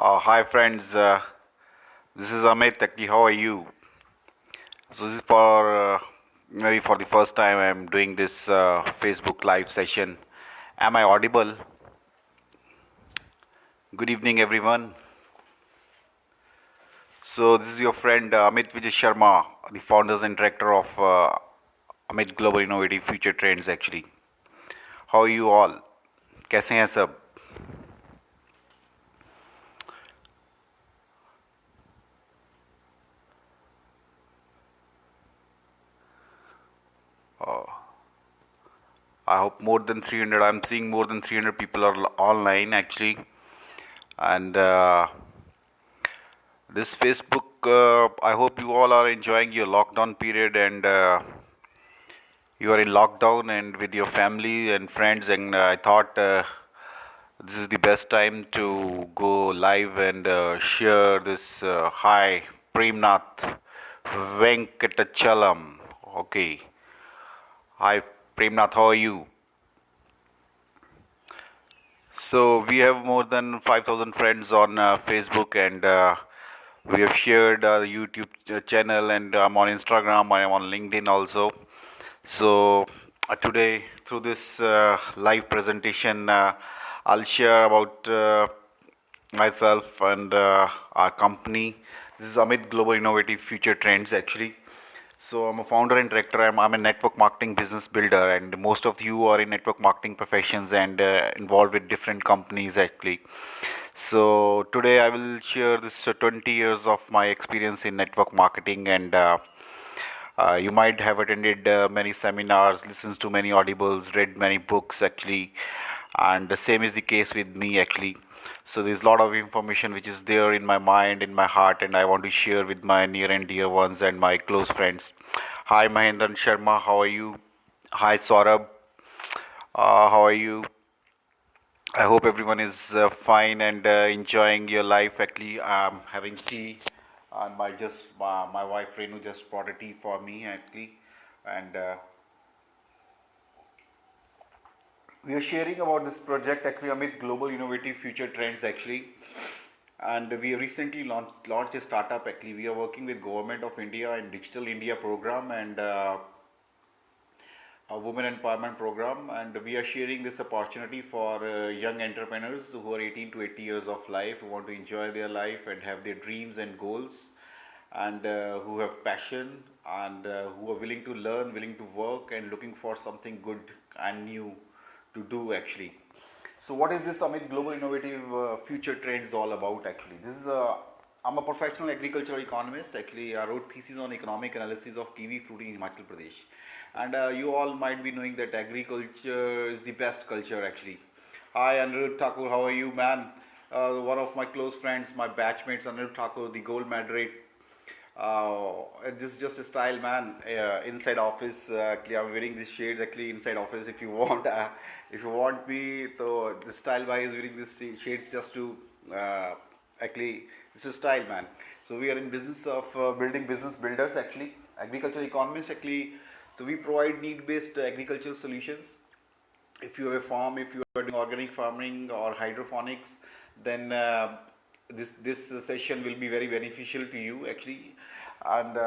Hi friends, this is Amit. Actually, how are you? So this is for maybe for the first time I'm doing this Facebook live session. Am I audible? Good evening, everyone. So this is your friend Amit Vijay Sharma, the founders and director of Amit Global Innovative Future Trends. Actually, how are you all? कैसे हैं सब? I hope more than 300. I'm seeing more than 300 people are online actually, and this Facebook, I hope you all are enjoying your lockdown period and you are in lockdown and with your family and friends. And I thought this is the best time to go live and share this. Hi, Premnath Venkatachalam. Okay. Hi, Premnath, how are you? So we have more than 5,000 friends on Facebook, and we have shared YouTube channel, and I'm on Instagram. I am on LinkedIn also. So today, through this live presentation, I'll share about myself and our company. This is Amit Global Innovative Future Trends actually. So I'm a founder and director. I'm a network marketing business builder, and most of you are in network marketing professions and involved with different companies actually. So today I will share this 20 years of my experience in network marketing, and you might have attended many seminars, listens to many audibles, read many books actually, and the same is the case with me actually. So there's a lot of information which is there in my mind, in my heart, and I want to share with my near and dear ones and my close friends. Hi Mahendran Sharma, how are you? Hi Saurabh, how are you? I hope everyone is fine and enjoying your life. Actually, I'm having tea, and my wife Renu just brought a tea for me actually, and we are sharing about this project actually amid global innovative future trends actually, and we recently launched a startup actually. We are working with Government of India and Digital India program and. A women empowerment program, and we are sharing this opportunity for young entrepreneurs who are 18 to 80 years of life, who want to enjoy their life and have their dreams and goals, and who have passion, and who are willing to learn, willing to work, and looking for something good and new to do actually. So what is this Amit Global Innovative Future Trends all about actually? I'm a professional agricultural economist. Actually, I wrote thesis on economic analysis of kiwi fruit in Himachal Pradesh. And you all might be knowing that agriculture is the best culture actually. Hi Anirudh Thakur, how are you man? One of my close friends, my batchmates Anirudh Thakur, the gold medalist. This is just a style, man. Inside office, actually, I'm wearing these shades. Actually, inside office, if you want, if you want me, so the style guy is wearing these shades just to actually. This is style, man. So we are in business of building business builders. Actually, agricultural economists. Actually, so we provide need-based agricultural solutions. If you have a farm, if you are doing organic farming or hydroponics, then this session will be very beneficial to you actually. And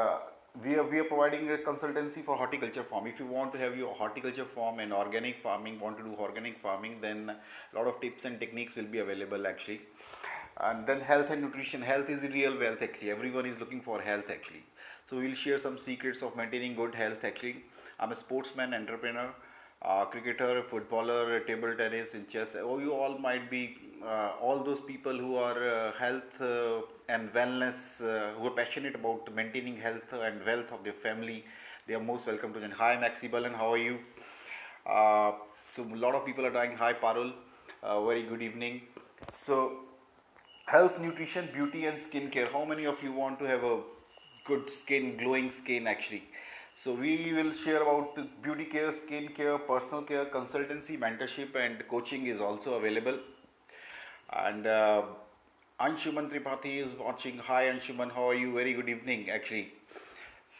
we are providing a consultancy for horticulture farm. If you want to have your horticulture farm and organic farming, want to do organic farming, then a lot of tips and techniques will be available actually. And then health and nutrition. Health is the real wealth actually. Everyone is looking for health actually. So we'll share some secrets of maintaining good health actually. I'm a sportsman, entrepreneur, cricketer, footballer, table tennis, and chess. Oh, you all might be all those people who are health and wellness, who are passionate about maintaining health and wealth of their family. They are most welcome to join. Hi, Maxi Balan, how are you? Uh, so a lot of people are dying. Hi, Parul. Very good evening. So health, nutrition, beauty, and skincare. How many of you want to have a good skin, glowing skin actually? So we will share about beauty care, skin care, personal care, consultancy, mentorship, and coaching is also available. And Anshuman Tripathi is watching. Hi Anshuman, how are you? Very good evening actually.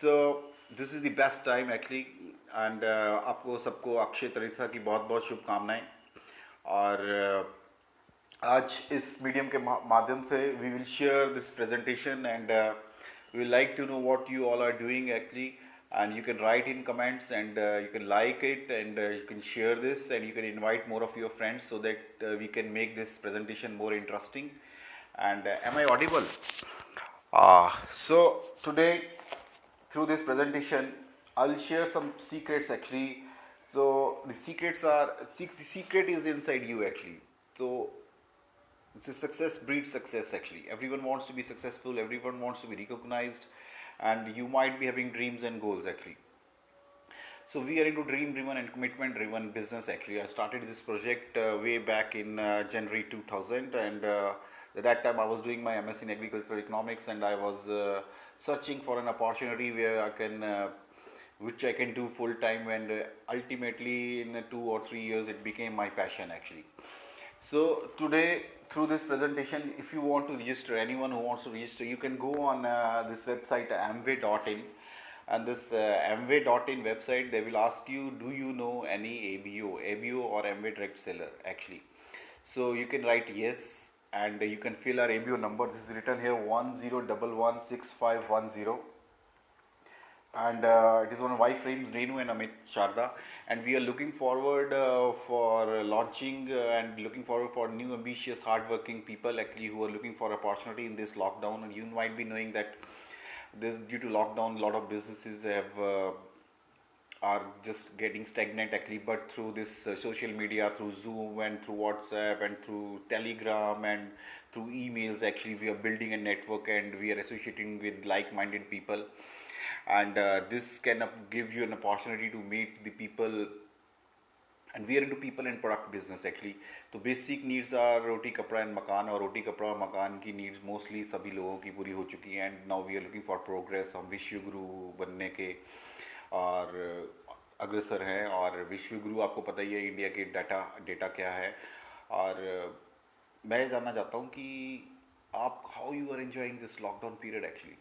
So this is the best time actually, and आपको सबको अक्षय तृतीया की बहुत बहुत शुभकामनाएं. और आज इस medium के माध्यम से we will share this presentation and we will like to know what you all are doing actually, and you can write in comments and you can like it and you can share this and you can invite more of your friends so that we can make this presentation more interesting. And am I audible? So today through this presentation I will share some secrets actually. So the secrets are, the secret is inside you actually. So it's a success breeds success actually. Everyone wants to be successful, everyone wants to be recognized, and you might be having dreams and goals actually. So we are into dream driven and commitment driven business actually. I started this project way back in January 2000, and at that time I was doing my MS in agricultural economics, and I was searching for an opportunity where I can which I can do full time, and ultimately in 2 or 3 years it became my passion actually. So today through this presentation, if you want to register, anyone who wants to register, you can go on this website amway.in, and this amway.in website they will ask you, do you know any ABO or Amway direct seller actually. So you can write yes, and you can fill our ABO number. This is written here 10116510, and it is on Y Frames, Renu and Amit Sharda, and we are looking forward for launching and looking forward for new ambitious hardworking people actually who are looking for opportunity in this lockdown. And you might be knowing that this, due to lockdown, a lot of businesses have are just getting stagnant actually, but through this social media, through Zoom and through WhatsApp and through Telegram and through emails actually, we are building a network and we are associating with like-minded people, and this can give you an opportunity to meet the people. And we are into people and product business actually. तो basic needs are roti kapra and makan, और roti kapra और मकान की needs mostly सभी लोगों की पूरी हो चुकी हैं, and now we are looking for progress. हम विश्व गुरु बनने के और अग्रसर हैं, और विश्व गुरु आपको पता ही है इंडिया के डेटा क्या है। और मैं जानना चाहता हूँ कि आप how you are enjoying this lockdown period actually.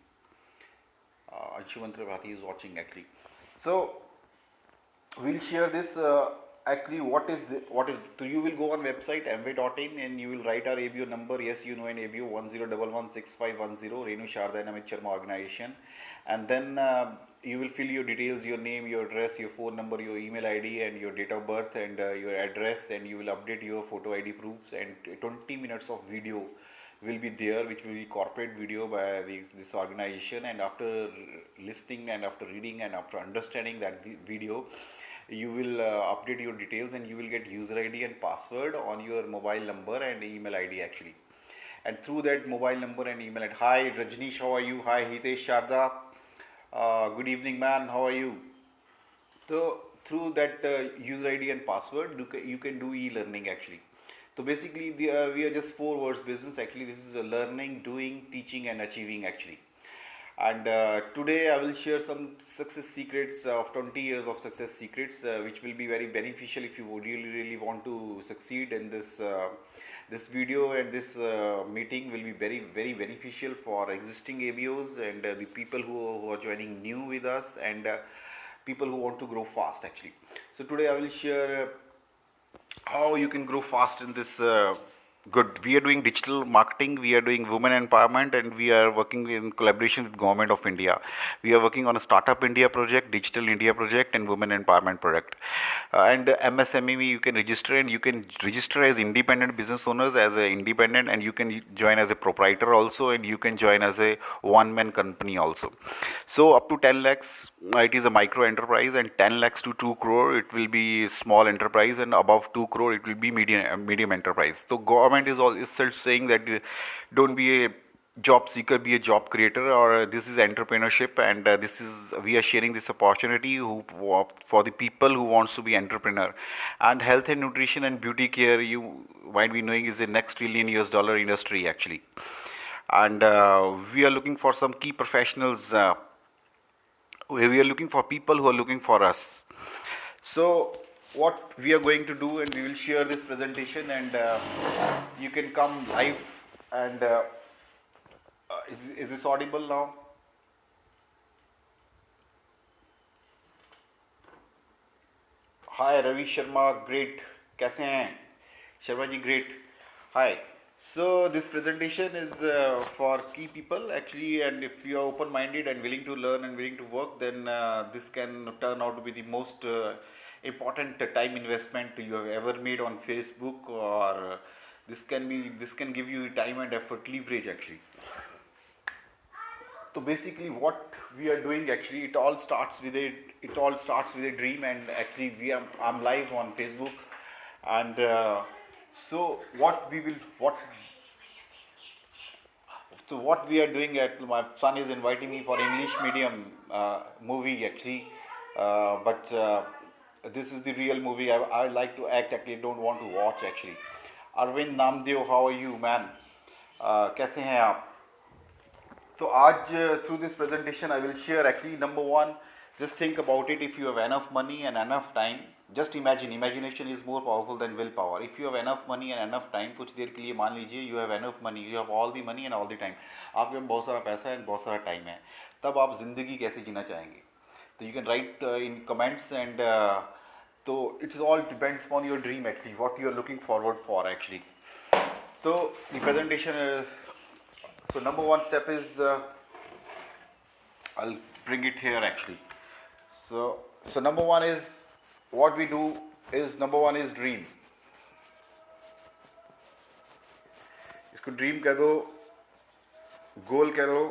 Anshuman Tripathi is watching actually. So we'll share this actually what is so you will go on website amway.in and you will write our ABO number. Yes, you know an ABO 10116510, Renu Sharda and Amit Sharma organization, and then you will fill your details, your name, your address, your phone number, your email ID and your date of birth and your address, and you will update your photo ID proofs, and 20 minutes of video will be there, which will be corporate video by this organization. And after listening and after reading and after understanding that video, you will update your details and you will get user ID and password on your mobile number and email ID actually. And through that mobile number and email ID, hi Rajneesh, how are you? Hi Hitesh Sharda, good evening man, how are you? So through that user ID and password, you can do e-learning actually. So basically, we are just four words business actually. This is a learning, doing, teaching, and achieving actually. And today I will share some success secrets of 20 years of success secrets, which will be very beneficial if you really want to succeed in this. This video and this meeting will be very beneficial for existing ABOs and the people who are joining new with us, and people who want to grow fast actually. So today I will share how you can grow fast in this good. We are doing digital marketing, we are doing women empowerment, and we are working in collaboration with government of India. We are working on a startup India project, digital India project, and women empowerment project. And MSME, you can register, and you can register as independent business owners as a independent, and you can join as a proprietor also, and you can join as a one man company also. So up to 10 lakhs it is a micro enterprise, and 10 lakhs to 2 crore it will be small enterprise, and above 2 crore it will be medium enterprise. So government is still saying that don't be a job seeker, be a job creator, or this is entrepreneurship, and this is we are sharing this opportunity for the people who wants to be entrepreneur. And health and nutrition and beauty care, you might be knowing, is the next $1 trillion industry actually. And we are looking for some key professionals, we are looking for people who are looking for us. So what we are going to do, and we will share this presentation, and you can come live. And is this audible now? Hi Ravi Sharma, great. कैसे हैं Sharma ji? Great. Hi. So this presentation is for key people actually, and if you are open-minded and willing to learn and willing to work, then this can turn out to be the most important time investment you have ever made on Facebook, or this can give you time and effort leverage actually. So basically, what we are doing actually, it all starts with a dream, and actually I'm live on Facebook, and so what we are doing at my son is inviting me for English medium movie actually, but this is the real movie. I like to act actually, don't want to watch actually. Arvind Namdev, how are you, man? कैसे हैं आप? So आज through this presentation I will share actually number one, just think about it. If you have enough money and enough time, just imagine, imagination is more powerful than willpower. If you have enough money and enough time, कुछ देर के लिए मान लीजिए you have enough money, you have all the money and all the time, आपके पास बहुत सारा पैसा है and बहुत सारा टाइम है, तब आप जिंदगी कैसे जीना चाहेंगे? तो you can write in comments, and so it all depends on your dream actually, what you are looking forward for actually. So the presentation so number one step is I'll bring it here actually. So number one is, what we do is, number one is dream. इसको dream कह दो, गोल कह दो,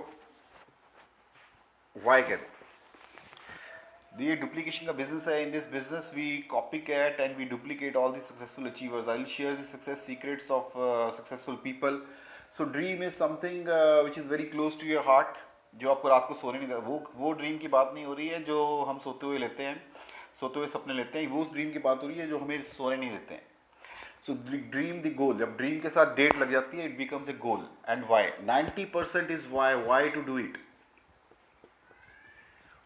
Y कह दो. ये duplication का business है. In this business we copy cat and we duplicate all the successful achievers. I will share the success secrets of successful people. So dream is something which is very close to your heart, जो आपको रात को सोने नहीं देता. वो dream की बात नहीं हो रही है जो हम सोते हुए लेते हैं, सोते हुए सपने लेते हैं. वो उस ड्रीम की बात हो रही है जो हमें सोने नहीं देते हैं. So dream the goal. जब ड्रीम के साथ डेट लग जाती है, it becomes a goal. And why 90% is why to do it.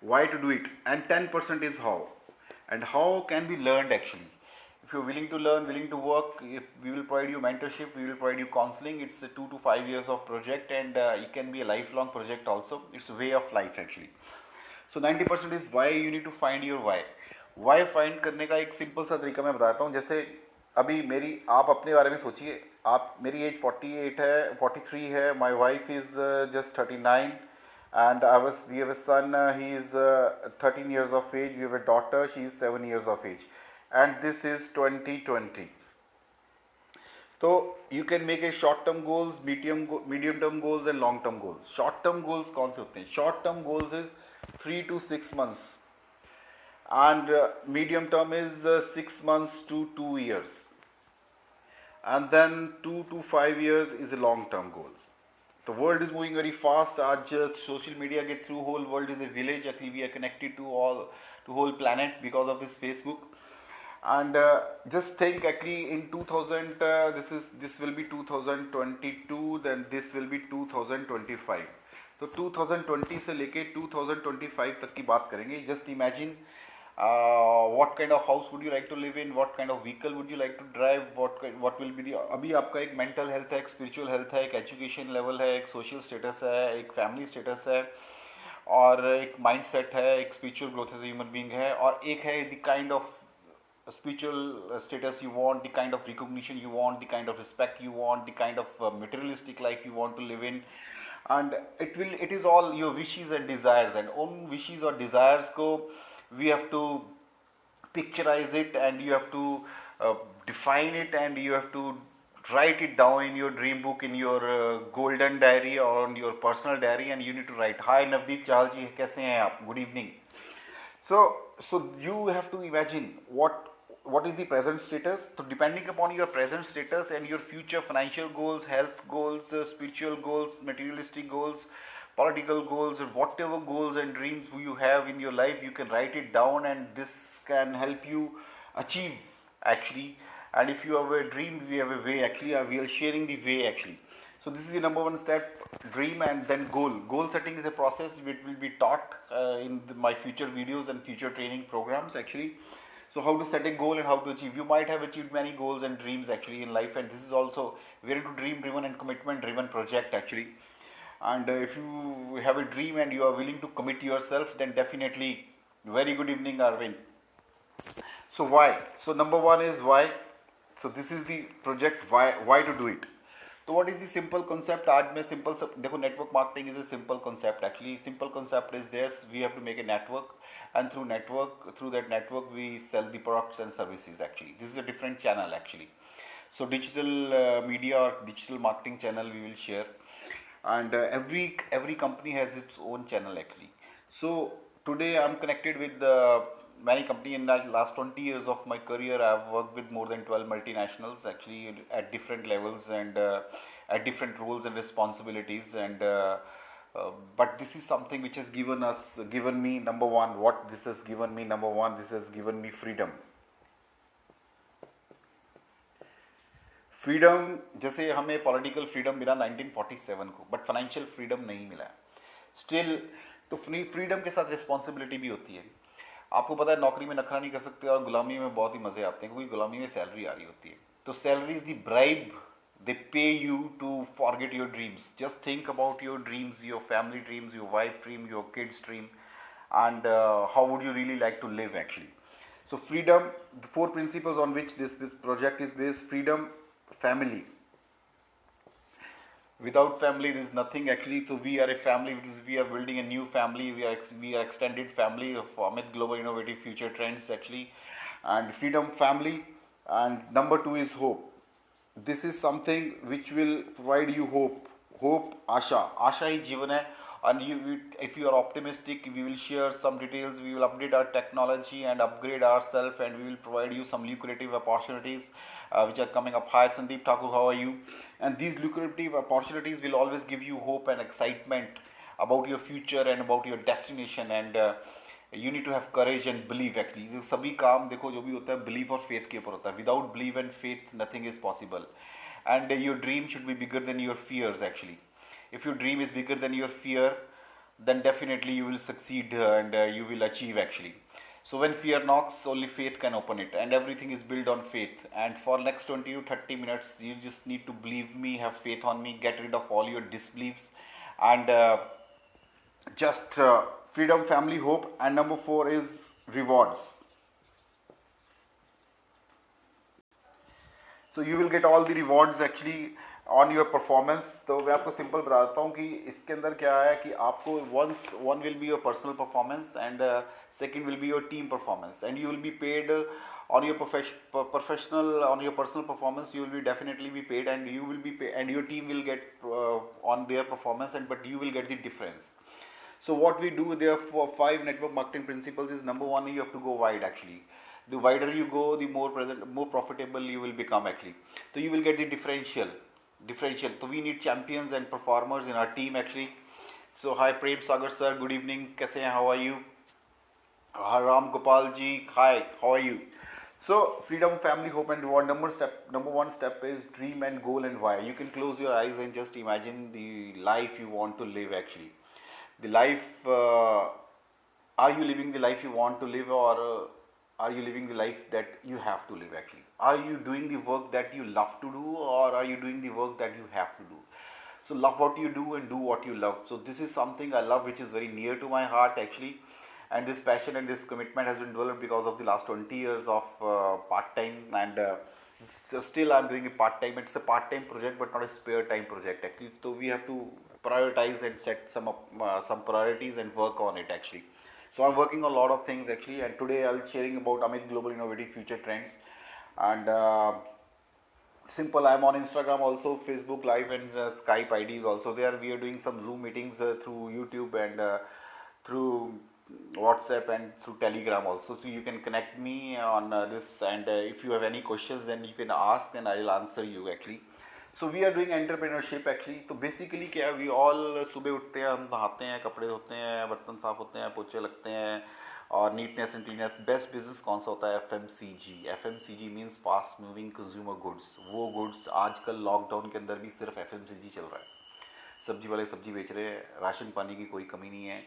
Why to do it, and 10% is how. And how can be learned actually. If you're willing to learn, willing to work, if we will provide you mentorship, we will provide you counseling. It's a 2 to 5 years of project, and it can be a lifelong project also. It's a way of life actually. So 90% is why. You need to find your why. Why find करने का एक simple सा तरीका मैं बताता हूँ. जैसे अभी आप अपने बारे में सोचिए. मेरी एज 48 है, 43 है. My wife is just 39. And we have a son, he is 13 years of age. We have a daughter, she is 7 years of age. And this is 2020. So you can make a short term goals, medium term goals and long term goals. Short term goals कौन से होते हैं? Short term goals is 3 to 6 months. And medium term is 6 months to 2 years. And then 2 to 5 years is a long term goals. The world is moving very fast. आज social media के through whole world is a village. Actually, we are connected to whole planet because of this Facebook. And just think actually in 2000, this will be 2022. Then this will be 2025. तो 2020 से लेके 2025 तक की बात करेंगे. Just imagine. What kind of house would you like to live in? What kind of vehicle would you like to drive? What will be the, अभी आपका एक mental health है, एक spiritual health है, एक education level है, एक social status है, एक family status है, और एक mindset है, एक spiritual growth as a human being है, और एक है the kind of spiritual status you want, the kind of recognition you want, the kind of respect you want, the kind of materialistic life you want to live in. And it is all your wishes and desires, and on wishes or desires को we have to picturize it, and you have to define it, and you have to write it down in your dream book, in your golden diary or on your personal diary, and you need to write, hi Navdeep Chahal ji, kaise hain aap, good evening. So you have to imagine what is the present status. So depending upon your present status and your future financial goals, health goals, spiritual goals, materialistic goals, political goals, and whatever goals and dreams you have in your life, you can write it down, and this can help you achieve actually. And if you have a dream, we have a way actually. We are sharing the way actually. So this is the number one step, dream, and then goal. Goal setting is a process which will be taught in my future videos and future training programs actually. So how to set a goal and how to achieve. You might have achieved many goals and dreams actually in life, and this is also very into dream driven and commitment driven project actually. And if you have a dream and you are willing to commit yourself, then definitely, very good evening Arvind. So why? So number one is why. So this is the project, why to do it. तो what is the simple concept? आज मैं simple देखो, network marketing is a simple concept actually. Simple concept is this: we have to make a network, and through that network we sell the products and services. Actually this is a different channel actually. So digital media or digital marketing channel we will share, and every company has its own channel actually. So today I'm connected with many companies. In the last 20 years of my career, I've worked with more than 12 multinationals actually at different levels, and at different roles and responsibilities. And but this is something which has given me, number one, what this has given me, number one, this has given me freedom. Freedom, जैसे हमें political freedom मिला 1947 को, but financial freedom नहीं मिला still. तो freedom के साथ responsibility भी होती है. आपको पता है नौकरी में नखरा नहीं कर सकते, और गुलामी में बहुत ही मजे आते हैं, क्योंकि गुलामी में सैलरी आ रही होती है. तो salary is the bribe they pay you to forget your dreams. Just think about your dreams, your family dreams, your wife dream, your kids dream, and how would you really like to live actually. So freedom, the four principles on which this project is based: freedom, family. Without family there is nothing actually. So we are a family because we are building a new family. We are extended family of Amit Global Innovative Future Trends actually. And freedom, family, and number two is hope. This is something which will provide you hope. Asha ही जीवन है. And if you are optimistic, we will share some details. We will update our technology and upgrade ourselves, and we will provide you some lucrative opportunities which are coming up. Hi Sandeep Thakur, how are you? And these lucrative opportunities will always give you hope and excitement about your future and about your destination. And you need to have courage and belief actually. सभी काम देखो जो भी होता है belief और faith के ऊपर होता है. Without belief and faith nothing is possible. And your dream should be bigger than your fears actually. If your dream is bigger than your fear, then definitely you will succeed and you will achieve actually. So when fear knocks, only faith can open it, and everything is built on faith. And for next 20 to 30 minutes, you just need to believe me, have faith on me, get rid of all your disbeliefs, and just freedom, family, hope. And number four is rewards. So you will get all the rewards actually on your performance. तो मैं आपको simple बताता हूँ कि इसके अंदर क्या है कि आपको one will be your personal performance, and second will be your team performance, and you will be paid on your on your personal performance. You will be definitely be paid, and you will be paid, and your team will get on their performance, and but you will get the difference. So what we do there for 5 network marketing principles is: number one, you have to go wide actually. The wider you go, the more profitable you will become actually. So you will get the differential. So we need champions and performers in our team actually. So hi Prem Sagar sir, good evening. कैसे हैं? How are you? Ram Gopal ji, hi. How are you? So freedom, family, hope, and reward. Number one step is dream and goal and why. You can close your eyes and just imagine the life you want to live actually. The life. Are you living the life you want to live, or are you living the life that you have to live actually? Are you doing the work that you love to do, or are you doing the work that you have to do? So love what you do and do what you love. So this is something I love, which is very near to my heart actually. And this passion and this commitment has been developed because of the last 20 years of part-time, and so still I'm doing a part-time. It's a part-time project but not a spare time project actually. So we have to prioritize and set some priorities and work on it actually. So I'm working on a lot of things actually, and today I'll be sharing about Amit Global Innovative Future Trends. And simple, I'm on Instagram also, Facebook Live, and Skype IDs also there. We are doing some Zoom meetings through YouTube, and through WhatsApp, and through Telegram also. So you can connect me on this, and if you have any questions then you can ask and I'll answer you actually. So we are doing entrepreneurship actually. तो basically क्या, we all सुबह उठते हैं, हम नहाते हैं, कपड़े धोते हैं, बर्तन साफ होते हैं, पोछे लगते हैं, और neatness and cleanness. Best business कौन सा होता है? FMCG means fast moving consumer goods. वो गुड्स आजकल लॉकडाउन के अंदर भी सिर्फ FMCG चल रहा है. सब्जी वाले सब्जी बेच रहे हैं, राशन पानी की कोई कमी नहीं है.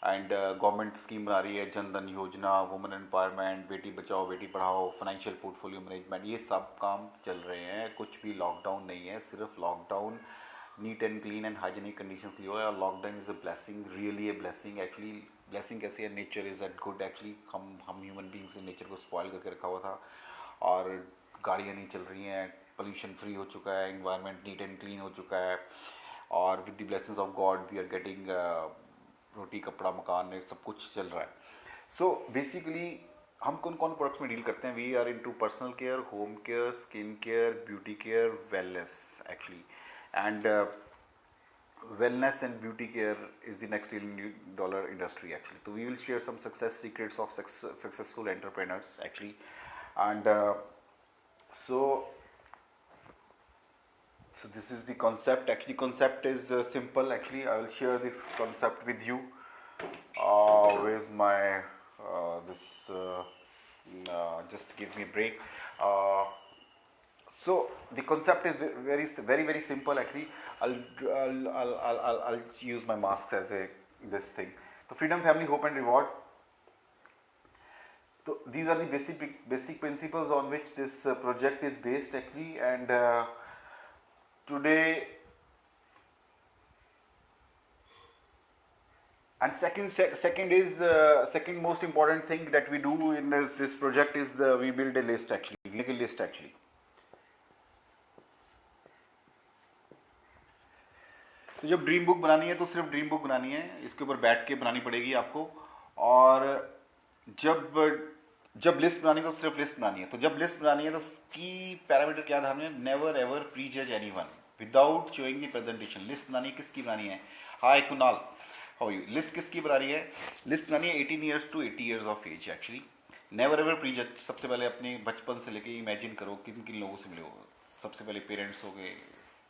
एंड गवर्नमेंट स्कीम बना रही है, जनधन योजना, women empowerment, Beti Bachao Beti Padhao, financial portfolio management, ये सब काम चल रहे हैं. कुछ भी लॉकडाउन नहीं है, सिर्फ lockdown neat and clean and hygienic conditions के लिए है. और lockdown is a blessing, really a blessing actually. Blessing कैसे है? Nature is that good actually. हम ह्यूमन बींग्स ने नेचर को स्पॉइल करके रखा हुआ था, और गाड़ियाँ नहीं चल रही हैं, पोल्यूशन फ्री हो चुका है, इन्वायरमेंट नीट एंड क्लीन हो चुका है, और with the blessings of God we are getting roti kapda makaan सब कुछ चल रहा है. सो बेसिकली हम कौन कौन प्रोडक्ट्स में डील करते हैं? We are into personal care, home care, skin care, beauty care, wellness actually. And wellness and beauty care is the next $1 trillion industry actually. So we will share some success secrets of successful entrepreneurs actually. And so this is the concept. Actually concept is simple actually. I will share this concept with you. Where's my this just give me a break. So the concept is very simple actually. I'll use my mask as a this thing. So freedom, family, hope and reward. So these are the basic principles on which this project is based actually. And today, and second most important thing that we do in this project is we build a list actually. We make a list actually. तो जब dream book बनानी है तो सिर्फ dream book बनानी है, इसके ऊपर बैठ के बनानी पड़ेगी आपको. और जब लिस्ट बनानी है तो सिर्फ लिस्ट बनानी है. तो जब लिस्ट बनानी है तो की पैरामीटर क्या ध्यान में? Never ever prejudge anyone without showing the presentation. List बनानी है, किसकी बनानी है? Hi Kunal, how you? List किसकी बना रही है? लिस्ट बनानी है 18 years to 80 years of age actually. Never ever prejudge. सबसे पहले अपने बचपन से लेके इमेजिन करो किन किन लोगों से मिले हो. सबसे पहले पेरेंट्स हो गए,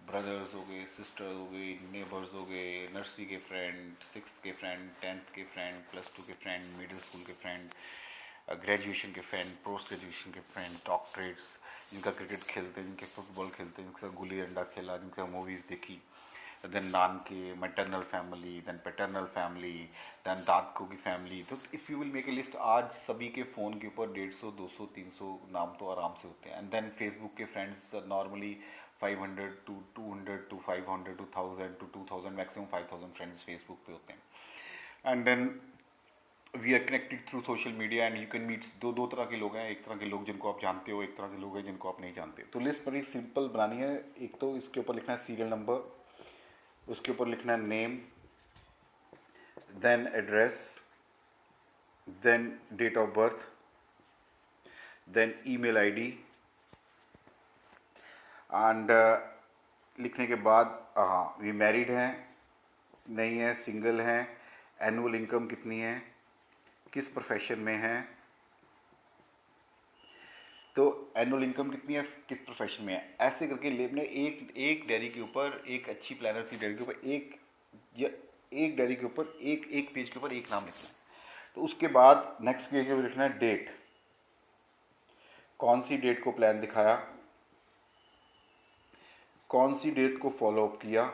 ब्रदर्स हो गए, सिस्टर हो गई, नेबर्स हो गए, नर्सरी के फ्रेंड, 6th के फ्रेंड, 10th के फ्रेंड, +2 के फ्रेंड, मिडिल स्कूल के फ्रेंड, ग्रेजुएशन के फ्रेंड, पोस्ट ग्रेजुएशन के फ्रेंड, डॉक्टरेट्स, जिनका क्रिकेट खेलते हैं, जिनके फुटबॉल खेलते हैं, जिनका गुल्ली डंडा खेला, जिनका मूवीज़ देखी. देन नान के maternal family, then paternal family, then दादको की फैमिली. तो if you will make a list, आज सभी के फ़ोन के ऊपर 150, 200, 300 नाम तो आराम से होते हैं. एंड देन फेसबुक के friends normally 500 to 200 to 500 to 1000 to 2000, maximum 5000 friends Facebook पे होते हैं. And then we are connected through social media and you can meet. दो तरह के लोग हैं. एक तरह के लोग जिनको आप जानते हो, एक तरह के लोग हैं जिनको आप नहीं जानते. तो लिस्ट बड़ी सिंपल बनानी है. एक तो इसके ऊपर लिखना है सीरियल नंबर, उसके ऊपर लिखना है name, then address, then date of birth, then email ID. And लिखने के बाद हाँ वी मैरिड हैं, नहीं है, सिंगल हैं, एनुअल इनकम कितनी है, किस प्रोफेशन में हैं. तो एनुअल इनकम कितनी है, किस प्रोफेशन में है, ऐसे करके लेने एक डायरी के ऊपर, एक अच्छी प्लानर की डायरी के ऊपर एक डायरी के ऊपर एक पेज के ऊपर एक नाम लिखना है. तो उसके बाद नेक्स्ट पेज के ऊपर लिखना है डेट. कौन सी डेट को प्लान दिखाया, कौन सी डेट को फॉलो अप किया,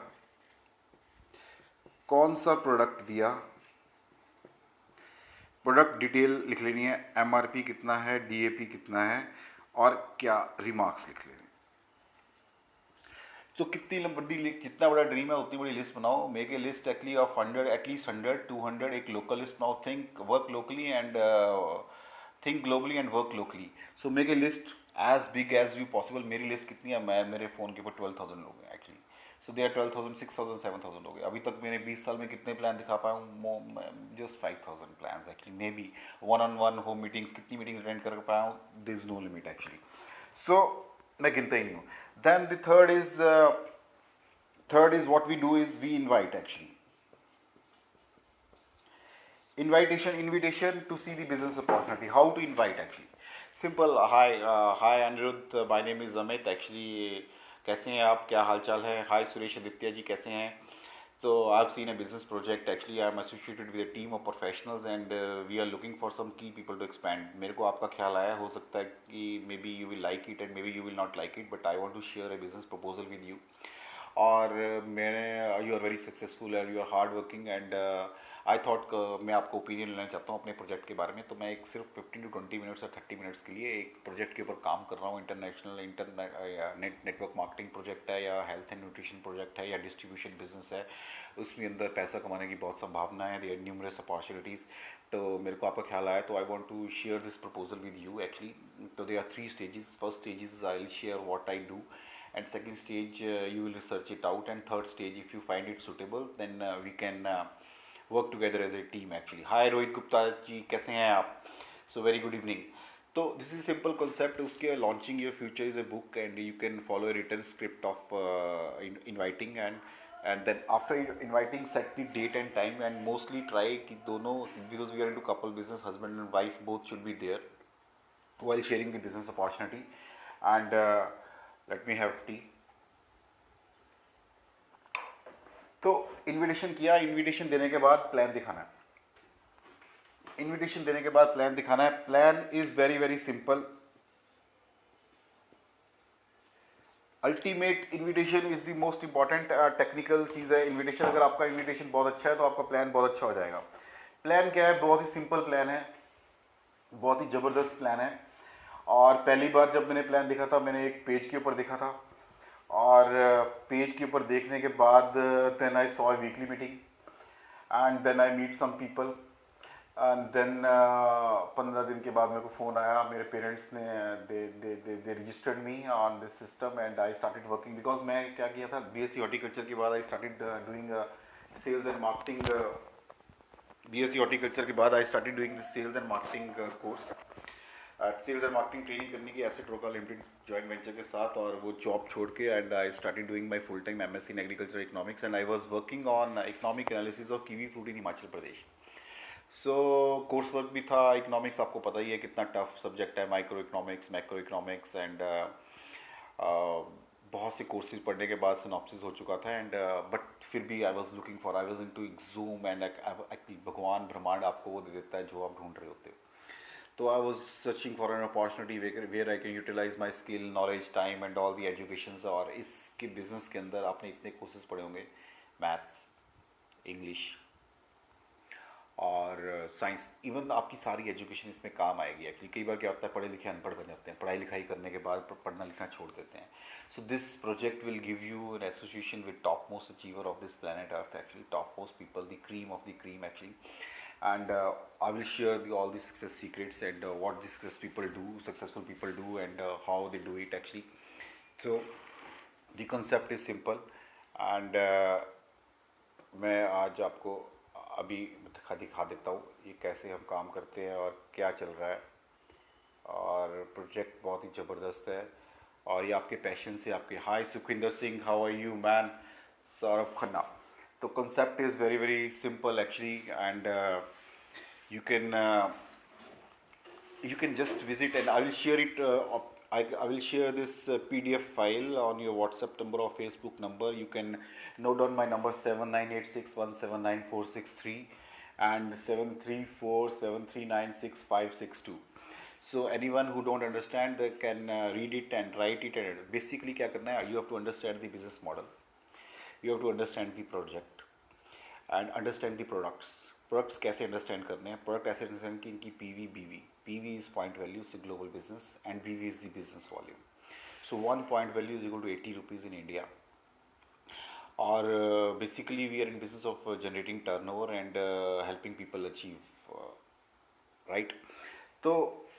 कौन सा प्रोडक्ट दिया, प्रोडक्ट डिटेल लिख लेनी है, एमआरपी कितना है, डीएपी कितना है, और क्या रिमार्क्स लिख लेने. तो कितनी बड़ी, जितना बड़ा ड्रीम है उतनी बड़ी लिस्ट बनाओ. Make a list actually of 100, at least 100, 200. एक लोकल लिस्ट बनाओ. Think work locally and think globally and work locally. So make a list as big as you possible. मेरी लिस्ट कितनी है? मेरे फ़ोन के ऊपर 12,000 लोग हैं एक्चुअली. सो दे आर 12,000, 6,000, 7,000 लोग हैं. अभी तक मैंने 20 साल में कितने प्लान दिखा पाया हूँ? Just 5,000 plan actually. Maybe 1-on-1 home meetings, कितनी मीटिंग अटेंड कर पाया हूँ? There is no limit actually. सो मैं गिनता ही नहीं हूँ. Then the third is what we do is we invite actually. Invitation to see the business opportunity. How to invite actually? Simple. Hi Anirudh, my name is Amit actually. कैसे हैं आप, क्या हाल चाल है? हाय सुरेश आदित्य जी, कैसे हैं? So I've seen a business project actually. I'm associated with a team of professionals and we are looking for some key people to expand. मेरे को आपका ख्याल आया, हो सकता है कि maybe you will like it and maybe you will not like it, but I want to share a business proposal with you. और मैंने you are very successful and you are hard working and I thought मैं आपको opinion लेना चाहता हूँ अपने project के बारे में. तो मैं एक सिर्फ 15 to 20 मिनट्स या 30 मिनट्स के लिए एक प्रोजेक्ट के ऊपर काम कर रहा हूँ. इंटरनेट नेटवर्क मार्केटिंग प्रोजेक्ट है, या हेल्थ एंड न्यूट्रिशन प्रोजेक्ट है, या डिस्ट्रीब्यूशन बिजनेस है. उसमें अंदर पैसा कमाने की बहुत संभावना है. There numerous opportunities. तो मेरे को आपका ख्याल आया तो I want to share this proposal with you actually. So there are three stages. First stage is I'll share what I do, and second stage you will research it out, and third stage if you find it suitable, then we can work together as a team actually. Hi Rohit Gupta जी, कैसे हैं आप? So very good evening. So this is simple concept. उसके launching your future is a book, and you can follow a written script of inviting, and then after inviting set the date and time, and mostly try कि दोनों, because we are into couple business, husband and wife both should be there while sharing the business opportunity. And let me have tea. तो invitation किया, invitation देने के बाद plan दिखाना है. Invitation देने के बाद प्लान दिखाना है. Plan is very very simple. Ultimate invitation is the most important technical चीज़ है. इनविटेशन, अगर आपका इनविटेशन बहुत अच्छा है तो आपका प्लान बहुत अच्छा हो जाएगा. प्लान क्या है? बहुत ही सिंपल प्लान है, बहुत ही ज़बरदस्त प्लान है. और पहली बार जब मैंने प्लान देखा था, मैंने एक पेज के ऊपर देखा था, और पेज के ऊपर देखने के बाद then I saw weekly meeting, and then I meet some people, and then 15 दिन के बाद मेरे को फ़ोन आया. मेरे पेरेंट्स ने they registered me on this system, and I started working. Because मैं क्या किया था, बीएससी हॉर्टिकल्चर के बाद I started doing sales and marketing. BSc horticulture के बाद I started doing this sales and marketing course. Sales and marketing training करने की एसेट रोका लिमिटेड जॉइंट वेंचर के साथ, और वो जॉब छोड़ के, and I started doing my full time MSc in agriculture economics, and I was working on economic analysis of kiwi fruit in Himachal Pradesh. So course work भी था. इकोनॉमिक्स आपको पता ही है कितना टफ सब्जेक्ट है, micro economics, macro economics, and बहुत से courses पढ़ने के बाद सिनॉप्सिस हो चुका था. एंड बट फिर भी I was looking for, I was into एक्जूम, एंड भगवान ब्रह्मांड आपको वो दे देता है जो आप ढूंढ रहे होते हो. तो I was searching for an opportunity where I can utilise my skill, knowledge, time and all the education. और इसके बिजनेस के अंदर आपने इतने कोर्सेज पढ़े होंगे, मैथ्स, इंग्लिश और साइंस, इवन आपकी सारी एजुकेशन इसमें काम आएगी एक्चुअली. कई बार क्या होता है, पढ़े लिखे अनपढ़ बन जाते हैं, पढ़ाई लिखाई करने के बाद पढ़ना लिखना छोड़ देते हैं. So this project will give you an association with top most achiever of this planet earth actually, top most people, the cream of the cream actually. And I will share all the success secrets, and what the successful people do, and how they do it actually. So the concept is simple, and मैं आज आपको अभी दिखा देता हूँ ये कैसे हम काम करते हैं और क्या चल रहा है. और प्रोजेक्ट बहुत ही ज़बरदस्त है, और ये आपके पैशन से आपके. Hi Sukhwinder Singh, how are you man? Saurabh Khanna. तो concept is very very simple actually, and you can just visit, and I will share it. I will share this PDF file on your WhatsApp number or Facebook number. You can note down my number 7986179463 and 7347396562. So anyone who don't understand, they can read it and write it. And basically क्या करना है, you have to understand the business model. You have to understand the project and understand the products. Products कैसे understand करने हैं, product ऐसे understand कि इनकी PV, BV. PV is point value, is global business, and BV is the business volume. So one point value is equal to 80 rupees in India. Or basically we are in business of generating turnover and helping people achieve, right? तो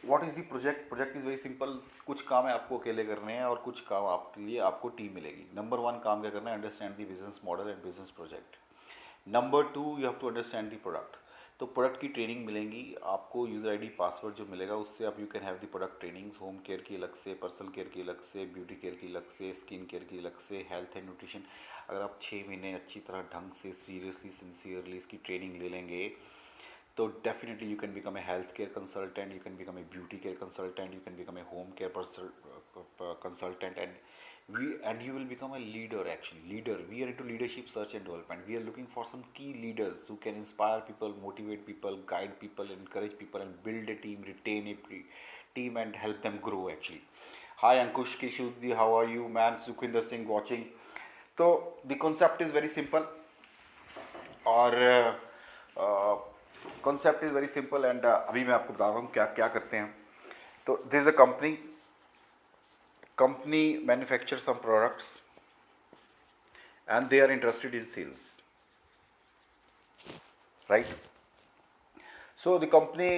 what is the project? Project is very simple. कुछ काम है आपको अकेले करने हैं, और कुछ काम आपके लिए आपको टीम मिलेगी. नंबर 1 काम क्या करना है, understand the business model and business project. Number 2, you have to understand the product. तो प्रोडक्ट की ट्रेनिंग मिलेंगी आपको, यूज़र आईडी पासवर्ड जो मिलेगा उससे आप you can have the product trainings. Home care की अलग से, पर्सनल केयर की अलग से, ब्यूटी केयर की अलग से, स्किन केयर की अलग से, हेल्थ एंड न्यूट्रिशन. अगर आप 6 महीने अच्छी तरह ढंग से सीरियसली सिंसियरली इसकी ट्रेनिंग ले लेंगे, तो definitely you can become a healthcare consultant, you can become a beauty care consultant, you can become a home care consultant, and you will become a leader actually. Leader, we are into leadership search and development. We are looking for some key leaders who can inspire people, motivate people, guide people, encourage people, and build a team, retain a team, and help them grow actually. Hi Ankush Kishudi, how are you man? Sukhwinder Singh watching. So the concept is very simple, और concept is very simple. And अभी मैं आपको बता रहा हूँ क्या क्या करते हैं. तो this is a company manufacture some products, and they are interested in sales, right? So the company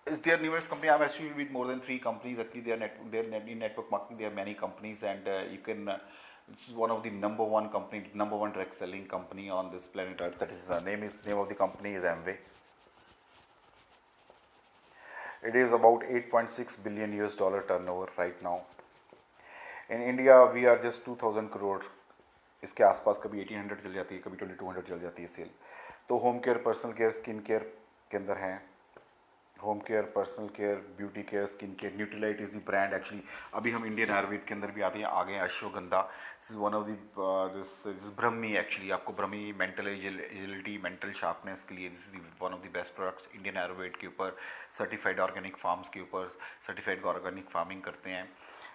They are numerous companies. I'm actually with more than three companies. Actually, in network marketing. There are many companies, and you can. This is one of the number one company, number one direct selling company on this planet Earth. That is the name of the company is Amway. It is about 8.6 billion US dollar turnover right now. In India, we are just 2000 crore. इसके आसपास कभी 1800 चल जाती है, कभी 2200 चल जाती है सेल. तो home care, personal care, skin care के अंदर हैं. Home care, personal care, beauty care, skin care. Nutrilite is the brand actually. अभी हम इंडियन आयुर्वेद के अंदर भी आते हैं, आगे ashwagandha. This is one of this brahmi. Actually आपको brahmi mental agility, mental sharpness के लिए this is one of the best products. Indian Ayurveda के ऊपर सर्टिफाइड ऑर्गेनिक फार्म्स के ऊपर सर्टिफाइड ऑर्गेनिक फार्मिंग करते हैं.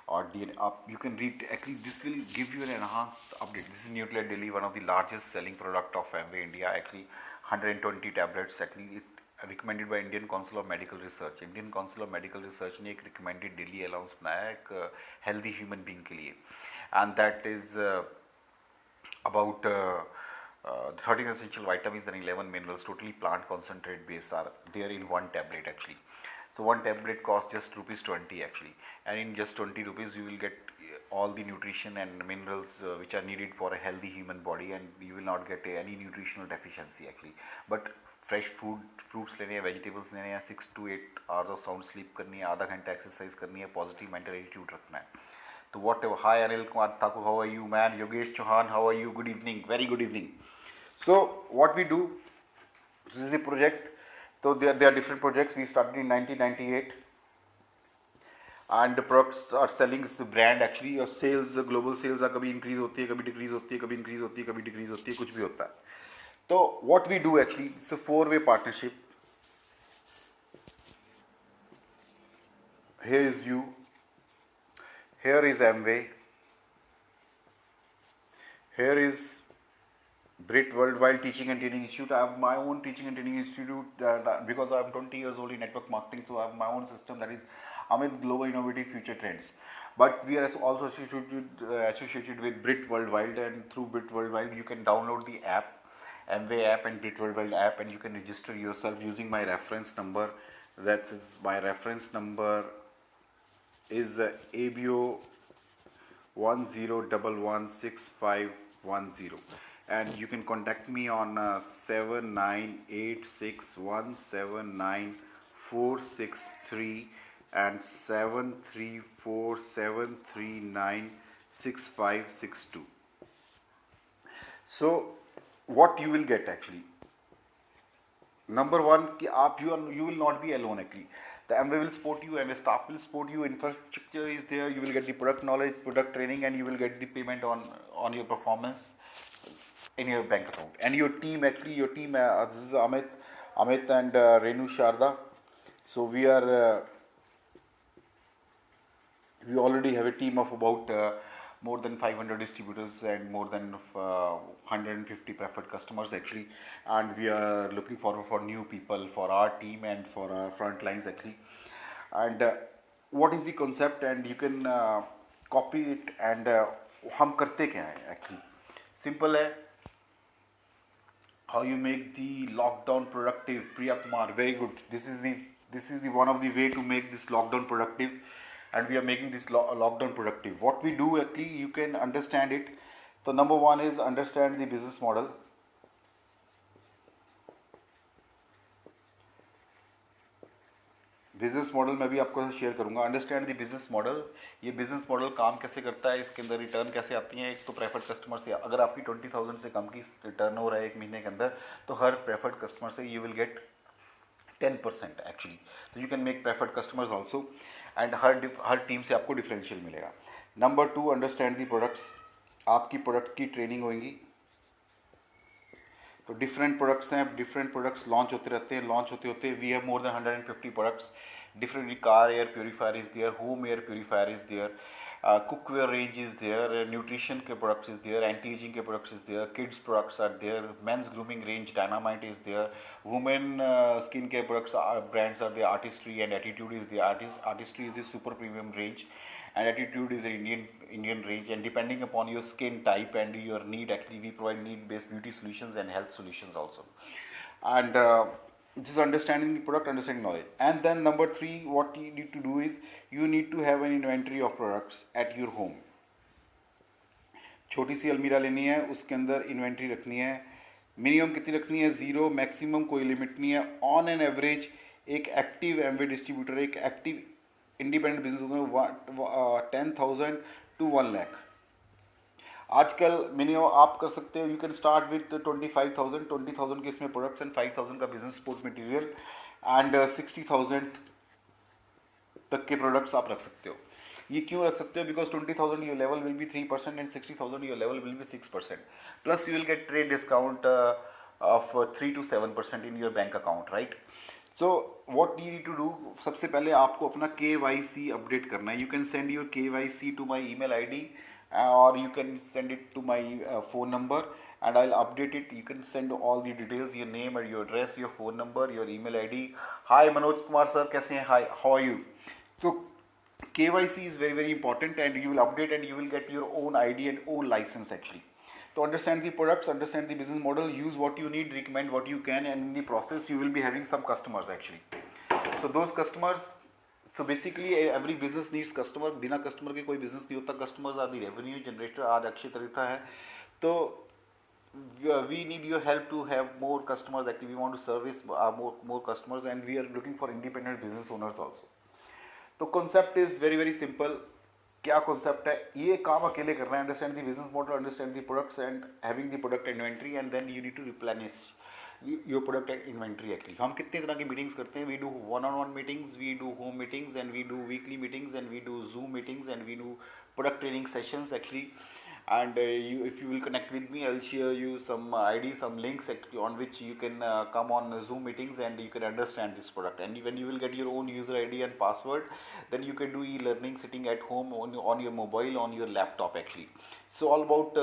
और आप you can read actually this will give you an enhanced update. This is Nutrilite daily, one of the largest selling product of Amway India. Actually 120 tablets. Actually recommended by Indian Council of Medical Research. Indian Council of Medical Research ने एक recommended daily allowance बनाया है एक healthy human being के लिए. And that is about 13 essential vitamins and 11 minerals, totally plant concentrate based, are there in one tablet actually. So one tablet costs just rupees 20 actually, and in just 20 rupees you will get all the nutrition and minerals which are needed for a healthy human body, and you will not get any nutritional deficiency actually. But fresh fruits लेने हैं, vegetables लेने हैं, 6 to 8 hours of sound sleep करनी है, आधा घंटा exercise करनी है, पॉजिटिव मेंटल एटीट्यूड रखना है. तो whatever. Hi Anil Kumar Thakur, how are you man? Yogesh Chauhan, how are you? Good evening, very good evening. So what we do, this is the project. So there are different projects. We started in 1998, and the products are selling this brand actually. Your sales, global sales are कभी increase होती है, कभी decrease होती है, कभी increase होती है, कभी decrease होती है, कुछ भी होता है. तो what we do actually, it's a 4-way partnership. Here is you. Here is Amway. Here is Brit Worldwide Teaching and Training Institute. I have my own teaching and training institute because I am 20 years old in network marketing, so I have my own system, that is Amit Global Innovative Future Trends. But we are also associated with Brit Worldwide, and through Brit Worldwide you can download the app, Amway app and Brit Worldwide app, and you can register yourself using my reference number. That is, my reference number is ABO 10116510. And you can contact me on 7986179463 and 7347396562. So what you will get actually, number one, कि आप you will not be alone actually. The Amway will support you, Amway staff will support you, infrastructure is there, you will get the product knowledge, product training, and you will get the payment on your performance in your bank account. And your team actually, this is Amit and Renu Sharda. So we already have a team of about more than 500 distributors and more than 150 preferred customers actually, and we are looking forward for new people for our team and for our front lines actually. And what is the concept, and you can copy it. And हम करते क्या हैं actually? Simple है. How you make the lockdown productive? Priya Kumar, very good. This is the one of the way to make this lockdown productive, and we are making this lockdown productive. What we do actually, you can understand it. So number one is understand the business model. Business model मैं भी आपको share करूंगा. Understand the business model. ये business model काम कैसे करता है, इसके अंदर रिटर्न कैसे आती हैं. एक तो प्रेफर्ड कस्टमर से, अगर आपकी 20,000 से कम की रिटर्न हो रहा है एक महीने के अंदर, तो हर प्रेफर्ड कस्टमर से यू विल गेट 10% एक्चुअली. तो you can make preferred customers also, and हर टीम से आपको डिफरेंशियल मिलेगा. Number 2, understand the products. आपकी प्रोडक्ट की ट्रेनिंग होगी. तो डिफरेंट प्रोडक्ट्स हैं, डिफरेंट प्रोडक्ट्स लॉन्च होते रहते हैं. लॉन्च होते होते we have more than 150 products. Different car air purifier is there, home air purifier is there, cookware range is there, nutrition के products is there, anti ageing के products is there, kids products are there, men's grooming range dynamite is there, women skin care products brands are there, artistry and attitude is there. Artistry is the super premium range, and Attitude is an Indian range, and depending upon your skin type and your need, actually we provide need based beauty solutions and health solutions also. And just understanding the product, understanding knowledge. And then number three, what you need to do is you need to have an inventory of products at your home. छोटी सी अलमीरा लेनी है, उसके अंदर inventory रखनी है. Minimum कितनी रखनी है? 0. मैक्सिमम कोई लिमिट नहीं है. ऑन एन एवरेज एक एक्टिव एमवे डिस्ट्रीब्यूटर, एक active independent business owner 10,000 to 1 lakh. आजकल मिनिमम आप कर सकते हो, यू कैन स्टार्ट विथ 25,000. 20,000 के इसमें प्रोडक्ट्स एंड 5,000 का बिजनेस सपोर्ट मटेरियल एंड 60,000 तक के प्रोडक्ट्स आप रख सकते हो. ये क्यों रख सकते हो? Because 20,000 your level will be 3% and 60,000 your level will be 6%. Plus you will get trade discount of 3 to 7% in your bank account, right? So what you need to do, सबसे पहले आपको अपना KYC अपडेट करना है. You can send your KYC to my email ID or you can send it to my phone number and I'll update it. You can send all the details, your name and your address, your phone number, your email ID. Hi Manoj Kumar sir, कैसे हैं? Hi, how are you? So KYC is very very important and you will update and you will get your own ID and own license actually. To understand the products, understand the business model, use what you need, recommend what you can, and in the process you will be having some customers actually. So those customers, so basically every business needs customer. बिना customer के कोई business नहीं होता. Customers are the revenue generator. आज अक्षय तृतीया है, तो we need your help to have more customers. Actually, we want to service more customers, and we are looking for independent business owners also. तो concept is very very simple. क्या concept है? ये काम अकेले करना है. Understand the business model, understand the products, and having the product inventory, and then you need to replenish your product and inventory actually. हम कितने तरह की मीटिंग्स करते हैं? We do one-on-one meetings, we do home meetings, and we do weekly meetings, and we do Zoom meetings, and we do product training sessions actually. And if you will connect with me, I'll share you some ID, some links on which you can come on Zoom meetings and you can understand this product. And when you will get your own user ID and password, then you can do e-learning sitting at home on your mobile, on your laptop actually. So all about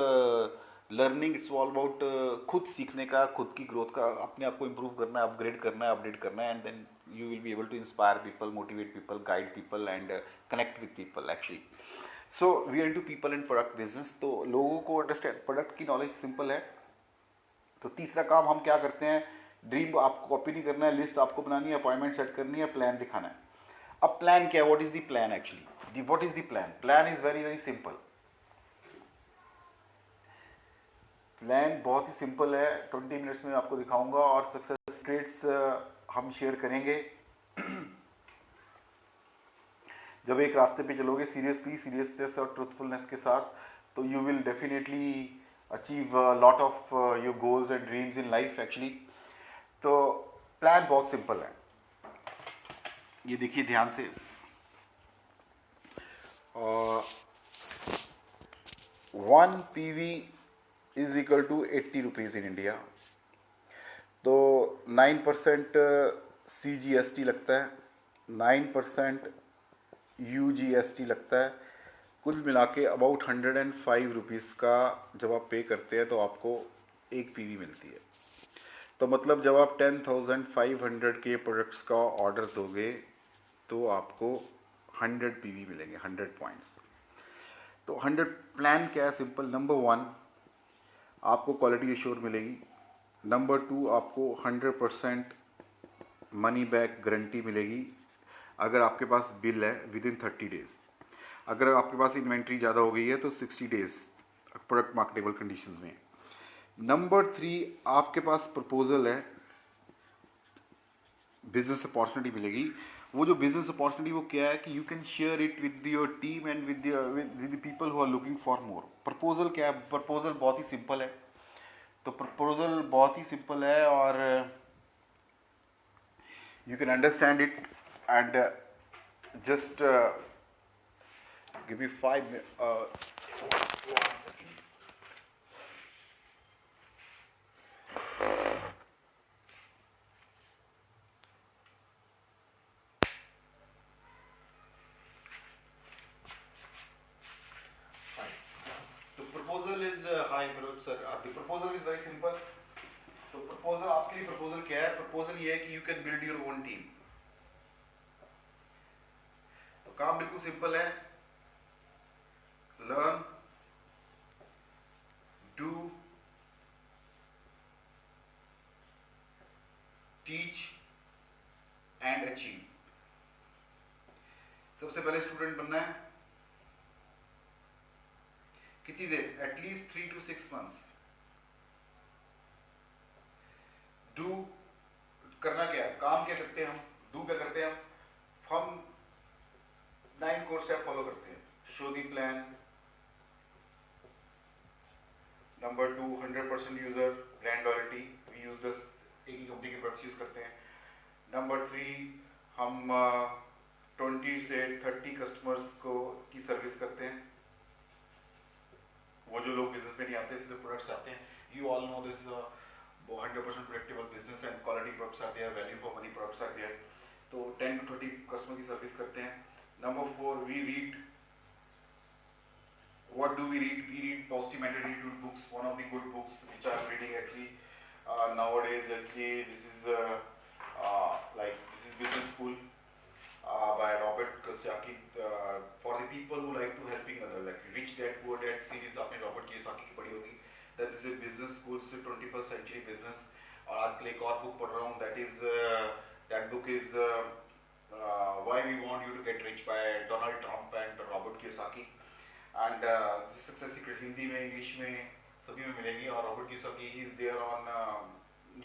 learning, it's all about खुद सीखने का, खुद की growth का, अपने आप को improve करना है, अपग्रेड करना है, अपडेट करना है, and then you will be able to inspire people, motivate people, guide people and connect with people actually. So we are into people and product business. तो लोगों को अंडरस्टैंड, प्रोडक्ट की नॉलेज सिंपल है. तो तीसरा काम हम क्या करते हैं? ड्रीम आपको कॉपी नहीं करना है, लिस्ट आपको बनानी है, अपॉइंटमेंट सेट करनी है, प्लान दिखाना है. अब प्लान क्या है? What is the plan actually? What is the plan? Plan is very very simple. Plan बहुत ही सिंपल है. 20 मिनट्स में आपको दिखाऊंगा और सक्सेस सीक्रेट्स हम शेयर करेंगे. जब एक रास्ते पे चलोगे सीरियसनेस और ट्रूथफुलनेस के साथ, तो you will definitely achieve lot of your goals and dreams in life actually. तो प्लान बहुत सिंपल है. ये देखिए ध्यान से. 1 PV is equal to 80 rupees in India. तो 9% CGST लगता है, 9% UGST लगता है. कुल मिला के अबाउट 105 रुपीज़ का जब आप पे करते हैं तो आपको एक PV मिलती है. तो मतलब जब आप 10,500 के प्रोडक्ट्स का ऑर्डर दोगे तो आपको 100 PV मिलेंगे, 100 पॉइंट्स. तो 100 प्लान क्या है? सिंपल. नंबर 1, आपको क्वालिटी एश्योर मिलेगी. नंबर 2, आपको 100% मनी बैक गारंटी मिलेगी अगर आपके पास बिल है विद इन 30 डेज. अगर आपके पास इन्वेंट्री ज़्यादा हो गई है तो 60 डेज प्रोडक्ट मार्केटेबल कंडीशंस में. नंबर 3, आपके पास प्रपोजल है, बिजनेस अपॉर्चुनिटी मिलेगी. वो जो बिजनेस अपॉर्चुनिटी वो क्या है कि you can share it with your team and with the people who are looking for more. Proposal क्या है? प्रपोजल बहुत ही सिंपल है. तो प्रपोजल बहुत ही सिंपल है और you can understand it and just give me 5 minutes. Proposal is high Manoj sir. The proposal is very simple. तो proposal आपके लिए प्रपोजल क्या है? प्रपोजल ये है कि you can build your own team. तो काम बिल्कुल सिंपल है. लर्न, डू, टीच सबसे पहले स्टूडेंट बनना है, कितनी देर, एटलीस्ट 3 to 6 months। डू करना क्या है, काम क्या करते हैं हम, डू क्या करते हैं हम 9 core स्टेप फॉलो करते हैं। Show the plan, number 2 100% user brand loyalty, we use this, एक ही कंपनी के प्रोडक्ट्स यूज करते हैं। नंबर 3 हम 20 से 30 कस्टमर्स को की सर्विस करते हैं, वो जो लोग बिजनेस में नहीं आते सिर्फ प्रोडक्ट्स आते हैं। You all know this is 100% predictable business and quality products are there, value for money products are there। तो 10 to 30 कस्टमर की सर्विस करते हैं। Number 4 we read, what do we read? We read positive mental attitude books, one of the good books which I am reading actually nowadays actually, this is this is Business School by Robert Kiyosaki, for the people who like to helping others, like Rich Dad Poor Dad series आपने Robert Kiyosaki की पढ़ी होगी। That is a business school से 21st century business। और आजकल एक और book पढ़ रहा हूँ, that book is Why We Want You to Get Rich by Donald Trump and Robert Kiyosaki। And success secret Hindi में, इंग्लिश में, सभी में मिलेंगी। और Robert Kiyosaki he is there on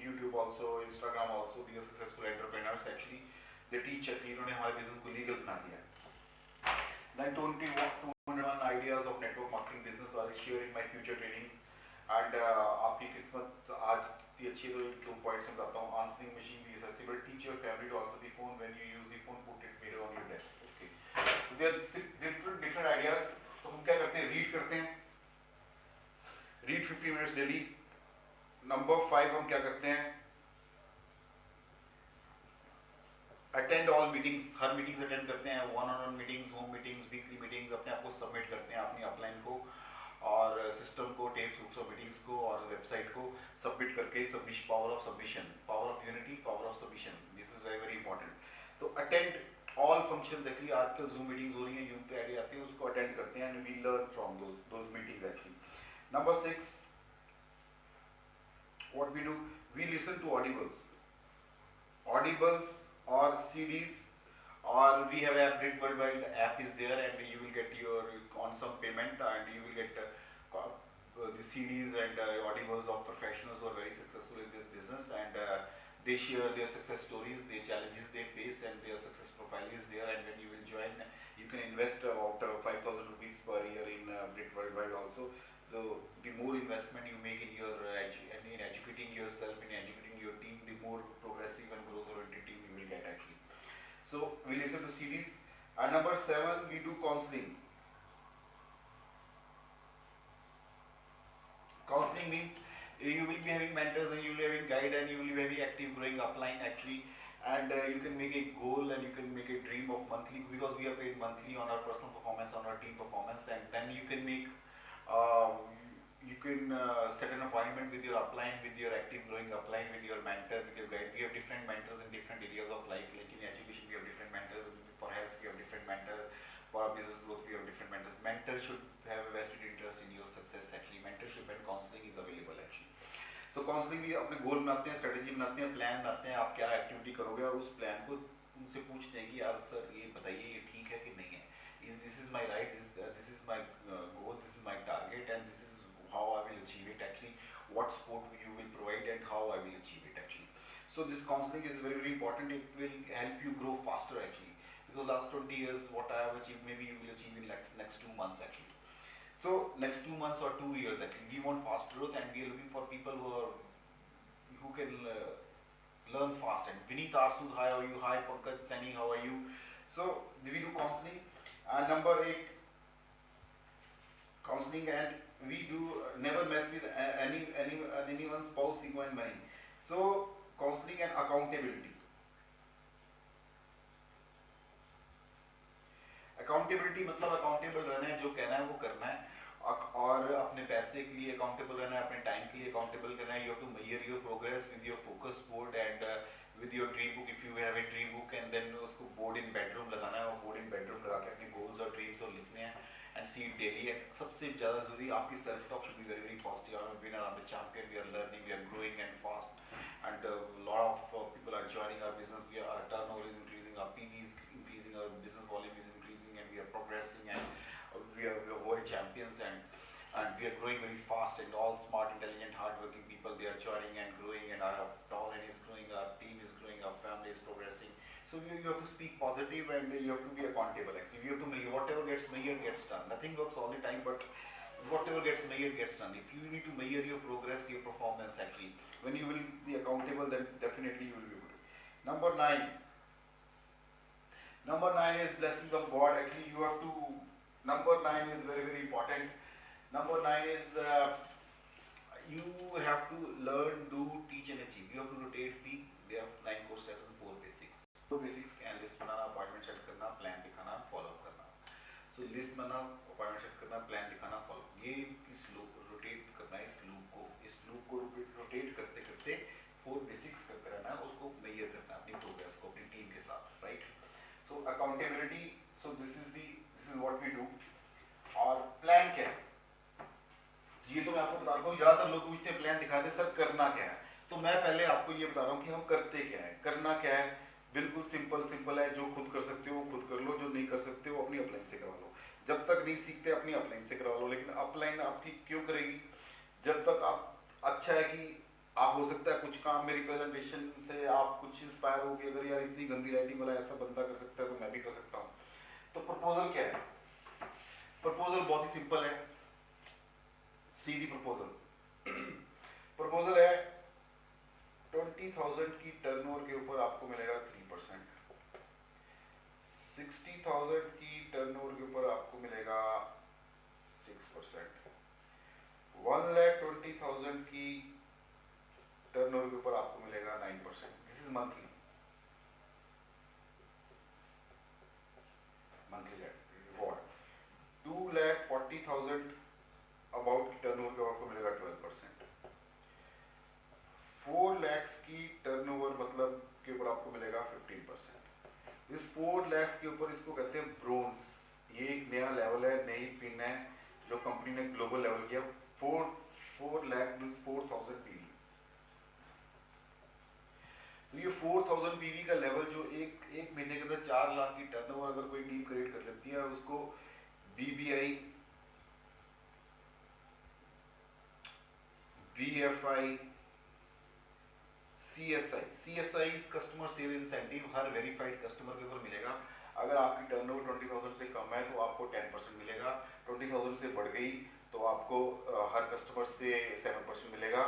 YouTube also, Instagram also. These are successful entrepreneurs actually, they teach actually, इन्होंने हमारे business को legal बना दिया। 201 ideas of network marketing business I will share in my future trainings। and आपकी किस्मत आज इतनी अच्छी है तो 2 points समझाता हूँ। आंसरिंग मशीन भी accessible, teach your family to answer the phone when you use the phone, put it mirror on your desk। okay, so there are different ideas। तो हम क्या करते हैं, रीड करते हैं, रीड 50 minutes डेली। नंबर 5 हम क्या करते हैं, अटेंड ऑल मीटिंग्स, हर मीटिंग्स अटेंड करते हैं, one on one meetings, home meetings, weekly meetings, अपने आप को सबमिट करते हैं, अपनी अपलाइन को और सिस्टम को, टेप्स बुक्स ऑफ मीटिंग्स को और वेबसाइट को सबमिट करके submission, power of submission, power of unity, power of submission, this is very very important. तो अटेंड ऑल फंक्शंस एक्चुअली, आजकल जूम मीटिंग्स हो रही हैं, यूम पे आती है, उसको अटेंड करते हैं and we learn from those meetings actually. Number 6 what we do, we listen to audibles or CDs, or we have a Brit Worldwide app is there, and you will get your on some payment and you will get the CDs and audibles of professionals who are very successful in this business, and they share their success stories, their challenges they face, and their success profile is there। and when you will join, you can invest about 5,000 rupees per year in Brit Worldwide also। So the more investment you make in your in educating yourself, in educating your team, the more progressive and growth oriented team you will get actually। So we listen to CDs। and number 7 we do counseling। Counseling means you will be having mentors and you will be having guide and you will be very active growing upline actually। and you can make a goal and you can make a dream of monthly, because we are paid monthly on our personal performance, on our team performance, and then you can make you can set an appointment with your upline, with your active growing upline, with your mentor, with your guide। We have different mentors in different areas of life, like in education we have different mentors, for health we have different mentors, for business growth we have different mentors। Mentor should have a vested interest in your success actually। mentorship and counseling is available actually। तो counselling भी अपने गोल बनाते हैं, strategy बनाते हैं, plan बनाते हैं, आप क्या एक्टिविटी करोगे, और उस प्लान को उनसे पूछते हैं कि यार सर ये बताइए ये ठीक है कि नहीं है, this is my right, this is my goal, this is my target, and this is how I will achieve it actually, what support you will provide and how I will achieve it actually। so this counseling is very very important, it will help you grow faster actually, because last 20 years what I have achieved maybe you will achieve in next 2 months actually। so next 2 months or 2 years actually, we want fast growth and we are looking for people who can learn fast। and Vineet Arsud, how are you? Hi Pankaj Sani, how are you? so we do counseling। and number 8 counseling, and we do never mess with anyone's spouse, ego and money। so counseling and accountability। accountability मतलब accountable रहना है, जो कहना है वो करना है, और अपने पैसे के लिए accountable रहना है, अपने टाइम के लिए accountable करना है। you have to measure your progress with your focus board and with your dream book, if you have a dream book, and then उसको board in bedroom लगाना है, और board in bedroom लगा के अपने goals और dreams और लिखने हैं and see it daily। and सबसे ज़्यादा जरूरी आपकी self talk should be very very positive। I'm a winner, I'm a champion, we are learning, we are growing and fast, and a lot of people are joining our business, our turnover is increasing, our PV is increasing, our business volume is increasing, are progressing, and we are world champions, and we are growing very fast, and all smart, intelligent, hardworking people, they are joining and growing, and our talent is growing, our team is growing, our family is progressing. So you have to speak positive, and you have to be accountable. Actually, you have to measure whatever gets measured gets done. Nothing works all the time, but whatever gets measured gets done. If you need to measure your progress, your performance, actually, when you will be accountable, then definitely you will be able to. Number nine. Number nine is blessings of God. Actually, you have to. Number nine is very, very important. Number nine is you have to learn, do, teach, and achieve. You have to rotate the. There are 9 core steps and 4 basics. 4 basics can list banana, appointment set करना, plan दिखाना, follow up करना. So list बनाना, appointment set करना, plan दिखाना, follow. ये इस loop rotate करना है, इस loop को rotate करते करते 4 basics करते रहना है, उसको measure करना है अपनी progress को अपनी team के साथ, right? So accountability. So this is what we do. और plan क्या है? ये तो मैं आपको बता रहा हूँ. ज़्यादातर लोग पूछते हैं प्लान दिखा दे सर, करना क्या है. तो मैं पहले आपको ये बता रहा हूँ कि हम करते क्या है. करना क्या है, बिल्कुल सिंपल है. जो खुद कर सकते हो खुद कर लो, जो नहीं कर सकते हो अपनी अपलाइन से करवा लो. जब तक नहीं सीखते अपनी अपलाइन से करवा लो. लेकिन अपलाइन आपकी क्यों करेगी? जब तक आप अच्छा है कि आप हो सकता है कुछ काम मेरी प्रेजेंटेशन से आप कुछ इंस्पायर हो कि अगर यार इतनी गंदी राइटिंग वाला ऐसा बंदा कर सकता है तो मैं भी कर सकता हूँ. तो प्रपोजल क्या है? प्रपोजल बहुत ही सिंपल है. सीधी प्रपोजल. प्रपोजल है 20,000 की टर्नओवर के ऊपर आपको मिलेगा 3%. 60,000 की टर्नओवर के ऊपर आपको मिलेगा 6%. 1,20,000 की टर्नओवर के ऊपर आपको मिलेगा 9%. This is monthly. Reward. 2,40,000 about की टर्नओवर के आपको मिलेगा 12%. 4 lakhs की टर्नओवर मतलब के ऊपर आपको मिलेगा 15%. इस 4 lakhs के ऊपर इसको कहते हैं ब्रोंज. ये एक नया लेवल है, नई पिन है जो कंपनी ने ग्लोबल लेवल किया. 4 lakh मीन्स 4,000 पीवी. तो ये 4,000 पीवी का लेवल जो एक महीने के अंदर 4 लाख की टर्नओवर अगर कोई टीम क्रिएट कर लेती है, उसको BBI, BFI, CSI customer sale incentive हर वेरीफाइड कस्टमर के ऊपर मिलेगा. अगर आपकी टर्नओवर 20,000 से कम है तो आपको 10% मिलेगा. 20,000 से बढ़ गई तो आपको हर कस्टमर से 7% मिलेगा.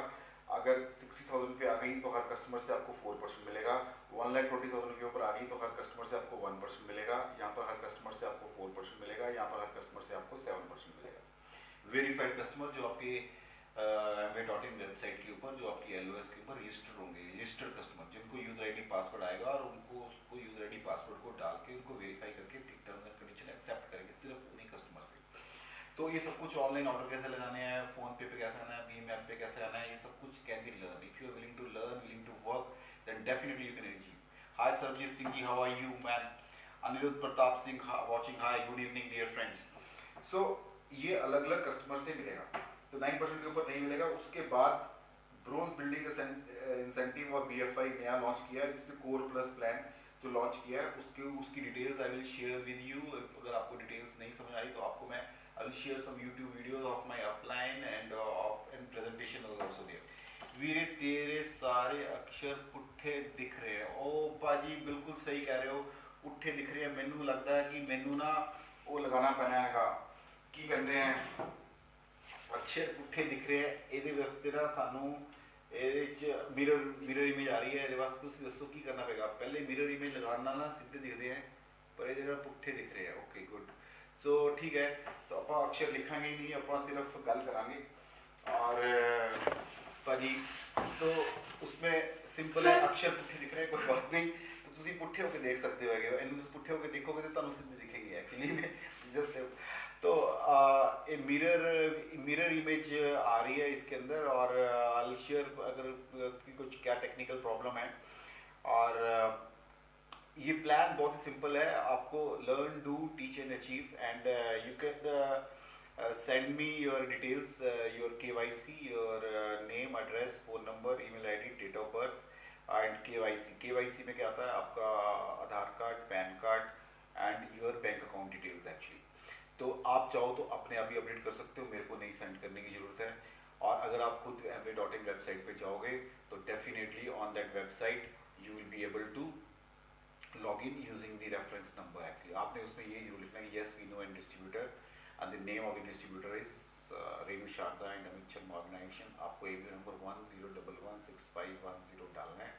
अगर 60,000 पे आ गई तो हर कस्टमर से आपको 4% मिलेगा. 1,20,000 के ऊपर आ गई तो हर कस्टमर से आपको 1% मिलेगा. यहाँ पर हर कस्टमर से आपको 4% मिलेगा. यहाँ पर हर कस्टमर से आपको 7% मिलेगा. वेरीफाइड कस्टमर जो आपके amway.in वेबसाइट के ऊपर जो आपकी LOS के ऊपर रजिस्टर होंगे, रजिस्टर्ड कस्टमर जिनको यूजर आईडी पासवर्ड आएगा और उनको उसको यूजर आईडी पासवर्ड को डाल के उनको वेरीफाई करके टर्म्स एंड कंडीशन एक्सेप्ट करेंगे सिर्फ उन्हीं कस्टमर से. तो ये सब कुछ ऑनलाइन ऑर्डर कैसे लगाने हैं, फोन पे कैसे आना है, भीम ऐप पे कैसे आना है, ये सब कुछ can be learn. If you are willing to learn, willing to work, then definitely you can achieve. Hi Sarjeet Singh ji, how are you man? Anirudh Pratap Singh watching. Hi, good evening dear friends. So ये अलग अलग कस्टमर से मिलेगा. तो 9% के ऊपर नहीं मिलेगा. उसके बाद ब्रोंज बिल्डिंग इंसेंटिव और BFI नया लॉन्च किया है जिसमें कोर प्लस प्लान जो लॉन्च किया है उसकी details I will share with you. अगर आपको डिटेल्स नहीं समझ आई तो आपको मैं I will share some YouTube videos of my upline and presentation also there. वीरे तेरे सारे अक्षर पुट्ठे दिख रहे हैं. ओ पाजी बिल्कुल सही कह रहे हो, पुट्ठे दिख रहे हैं. मैनू लगता है कि मैनू ना वो लगाना पैना है की कहते हैं अक्षर पुट्ठे दिख रहे हैं. ਇਹਦੇ ਵਾਸਤੇ ਨਾ ਸਾਨੂੰ ਇਹਦੇ ਚ ਮਿਰਰ ਇਮੇਜ ਆ ਰਹੀ ਹੈ. ਇਹਦੇ ਵਾਸਤੇ ਤੁਸੀਂ ਦੱਸੋ ਕੀ ਕਰਨਾ ਪਏਗਾ. ਪਹਿਲੇ ਮਿਰਰ ਇਮੇਜ ਲਗਾਉਣ ਨਾਲ ਨਾ ਸਿੱਧੇ ਦਿਖਦੇ हैं पर ਇਹ ਜਿਹੜਾ ਪੁੱਠੇ ਦਿਖ ਰਹੇ हैं. Okay good. सो ठीक है, तो ਆਪਾਂ ਅਕਸ਼ਰ ਲਿਖਾਂਗੇ ਹੀ नहीं, ਆਪਾਂ सिर्फ गल करांगे. और भाजी तो उसमें सिंपल है, अक्षर पुट्ठे दिख रहे हैं कोई बात नहीं. तो ਤੁਸੀਂ ਪੁੱਠੇ ਹੋ ਕੇ ਦੇਖ सकते हो. ਇਹਨੂੰ ਤੁਸੀਂ ਪੁੱਠੇ ਹੋ ਕੇ ਦੇਖੋਗੇ तो ਤੁਹਾਨੂੰ ਸਿੱਧੇ दिखेंगे. एक्चुअली में जस्ट तो ये मिरर इमेज आ रही है इसके अंदर. और आई शेयर अगर कुछ क्या टेक्निकल प्रॉब्लम है. और ये प्लान बहुत ही सिंपल है. आपको learn, do, teach and achieve. And you can send me your details, your KYC, your name, address, phone number, email ID, date of birth and KYC. KYC में क्या आता है? आपका Aadhaar card, PAN card, and your bank account details actually. तो आप चाहो तो अपने आप ही अपडेट कर सकते हो, मेरे को नहीं सेंड करने की ज़रूरत है। और अगर आप खुद amway.in वेबसाइट पे जाओगे तो definitely on that website you will be able to log in using the reference number actually। आपने उसमें ये जरूर लिखना है yes we know and distributor and the name of the distributor is Renu Sharda and Amit Sharma Organization। आपको ABO number 10116510 डालना है।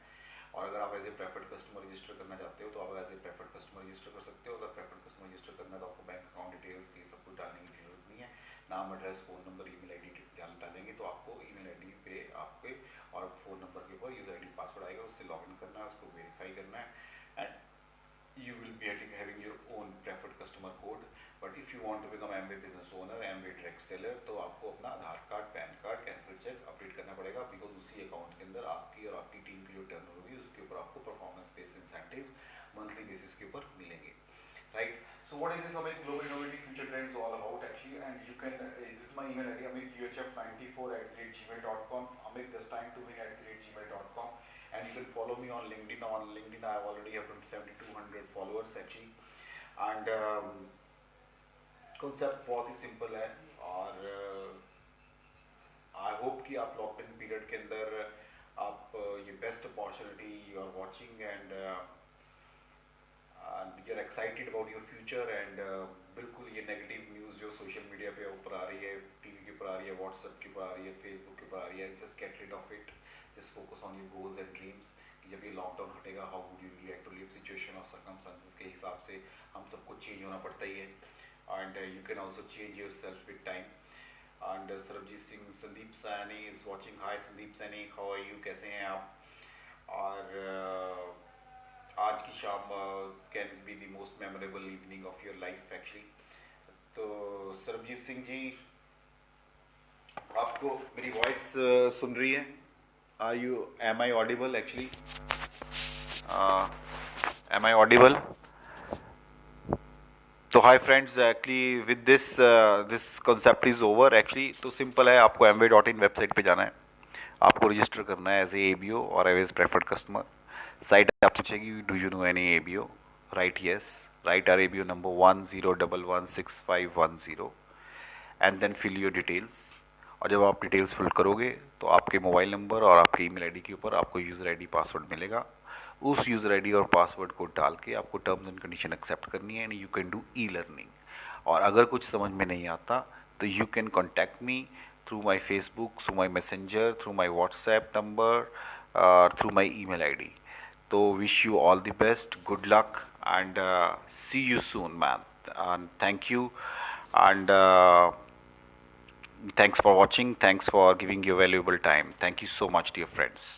और अगर आप as a preferred customer register करना चाहते हो तो आप as a preferred customer register कर सकते हो। अगर प्रेफर्ड कस्टमर रजिस्टर करना है तो आपको बैंक अकाउंट डिटेल्स ये सब कुछ डालने की जरूरत नहीं है। नाम, address, phone number, email ID डालेंगे तो आपको ईमेल आईडी पे आपके और फ़ोन नंबर के ऊपर यूज़र आईडी पासवर्ड आएगा, उससे लॉगिन करना है, उसको वेरीफाई करना है and you will be having your own preferred customer code। but if you want to become Amway business owner, Amway direct seller, तो आपको अपना Aadhaar card, PAN card, cancel cheque update करना पड़ेगा, बिकॉज उसी अकाउंट के अंदर आपकी और आपकी टीम की जो टर्न होगी उसके ऊपर आपको performance based incentive monthly basis के ऊपर मिलेंगे, right. So what is this Amit Global Innovative Future Trends all about actually? And you can this is my email ID amituhf94@gmail.com, amit this time to win@gmail.com। and you can follow me on LinkedIn। on LinkedIn I already have 7200 followers actually। and concept बहुत ही simple है और I hope कि आप lockdown period के अंदर आप ये best opportunity you are watching and you are excited about your future and बिल्कुल ये नेगेटिव न्यूज़ जो सोशल मीडिया पे ऊपर आ रही है, टीवी के ऊपर आ रही है, व्हाट्सएप के ऊपर आ रही है, फेसबुक के ऊपर आ रही है, just get rid of it. Just focus on your goals and dreams. जब ये लॉकडाउन हटेगा how would you react to live situation और सर्कमस्टेंसेस के हिसाब से हम सबको चेंज होना पड़ता ही है and you can also change yourself with time. And Sarabjit Singh, Sandeep Saini is watching. Hi Sandeep Saini, how are you, कैसे हैं आप? और आज की शाम can be the most memorable evening of your life actually. तो सरबजीत सिंह जी, आपको मेरी वॉइस सुन रही है? Are you, am I audible actually? Am I audible? तो hi friends, actually with this concept is over actually. तो सिंपल है, आपको amway.in वेबसाइट पे जाना है, आपको रजिस्टर करना है एज ए ABO और एज प्रेफर्ड कस्टमर। साइट आप पूछेगी do you know any ABO, right yes, write our ABO number 10116510 and then fill your details. और जब आप डिटेल्स फिल करोगे तो आपके मोबाइल नंबर और आपके ईमेल आईडी के ऊपर आपको यूज़र आईडी पासवर्ड मिलेगा। उस यूज़र आईडी और पासवर्ड को डाल के आपको टर्म्स एंड कंडीशन एक्सेप्ट करनी है and you can do e-learning. और अगर कुछ समझ में नहीं आता तो you can contact me through my Facebook, through my Messenger, through my WhatsApp number, through my email ID. So wish you all the best, good luck, and see you soon, man. And thank you, and thanks for watching. Thanks for giving your valuable time. Thank you so much, dear friends.